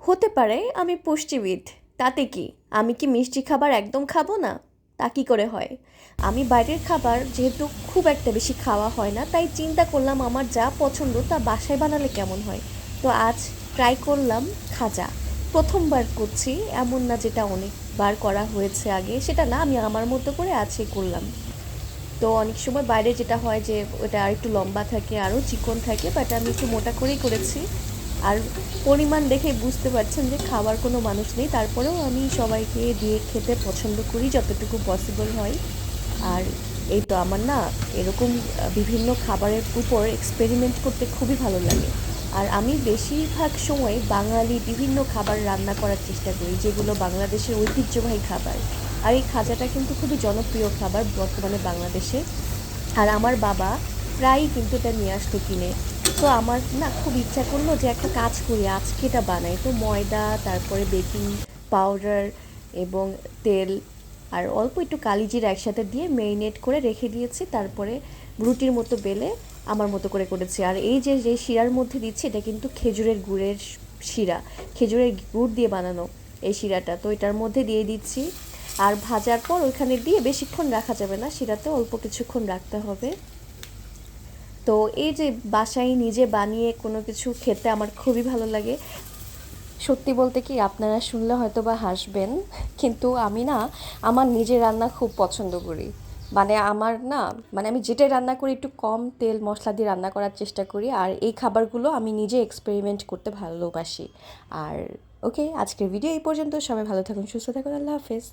হতে পারে আমি পুষ্টিবিদ, তাতে কি? আমি কি মিষ্টি খাবার একদম খাবো না? তা কী করে হয়? আমি বাইরের খাবার যেহেতু খুব একটা বেশি খাওয়া হয় না, তাই চিন্তা করলাম আমার যা পছন্দ তা বাসায় বানালে কেমন হয়। তো আজ ট্রাই করলাম খাজা। প্রথমবার করছি, এমন না যেটা অনেকবার করা হয়েছে আগে, সেটা না, আমি আমার মতো করে আজকে করলাম। তো অনেক সময় বাইরে যেটা হয় যে ওটা আর একটু লম্বা থাকে, আরও চিকন থাকে, বাট আমি একটু মোটা করেই করেছি। আর পরিমাণ দেখে বুঝতে পারছেন যে খাওয়ার কোনো মানুষ নেই, তারপরেও আমি সবাইকে দিয়ে খেতে পছন্দ করি যতটুকু পসিবল হয়। আর এই তো আমার না এরকম বিভিন্ন খাবারের উপর এক্সপেরিমেন্ট করতে খুবই ভালো লাগে। আর আমি বেশিরভাগ সময় বাঙালি বিভিন্ন খাবার রান্না করার চেষ্টা করি, যেগুলো বাংলাদেশের ঐতিহ্যবাহী খাবার। আর এই খাজাটা কিন্তু খুবই জনপ্রিয় খাবার বর্তমানে বাংলাদেশে। আর আমার বাবা প্রায়ই কিন্তু এটা নিয়ে আসতো কিনে। তো আমার না খুব ইচ্ছা করলো যে একটা কাজ করি, আজকে এটা বানাই। তো ময়দা, তারপরে বেকিং পাউডার এবং তেল আর অল্প একটু কালিজিরা একসাথে দিয়ে মেরিনেট করে রেখে দিয়েছি। তারপরে রুটির মতো বেলে আমার মতো করে করেছি। আর এই যে যে শিরার মধ্যে দিচ্ছি, এটা কিন্তু খেজুরের গুড়ের শিরা, খেজুরের গুড় দিয়ে বানানো এই শিরাটা। তো এটার মধ্যে দিয়ে দিচ্ছি। আর ভাজার পর ওইখানে দিয়ে বেশিক্ষণ রাখা যাবে না, শিরাতে অল্প কিছুক্ষণ রাখতে হবে। তো এই যে বাসায় নিজে বানিয়ে কোনো কিছু খেতে আমার খুবই ভালো লাগে। সত্যি বলতে কি, আপনারা শুনলে হয়তো বা হাসবেন, কিন্তু আমি না আমার নিজের রান্না খুব পছন্দ করি। মানে আমার না, মানে আমি যেটাই রান্না করি একটু কম তেল মশলা দিয়ে রান্না করার চেষ্টা করি, আর এই খাবারগুলো আমি নিজে এক্সপেরিমেন্ট করতে ভালোবাসি। আর ওকে, আজকের ভিডিও এই পর্যন্ত। সবাই ভালো থাকুন, সুস্থ থাকুন, আল্লাহ হাফেজ।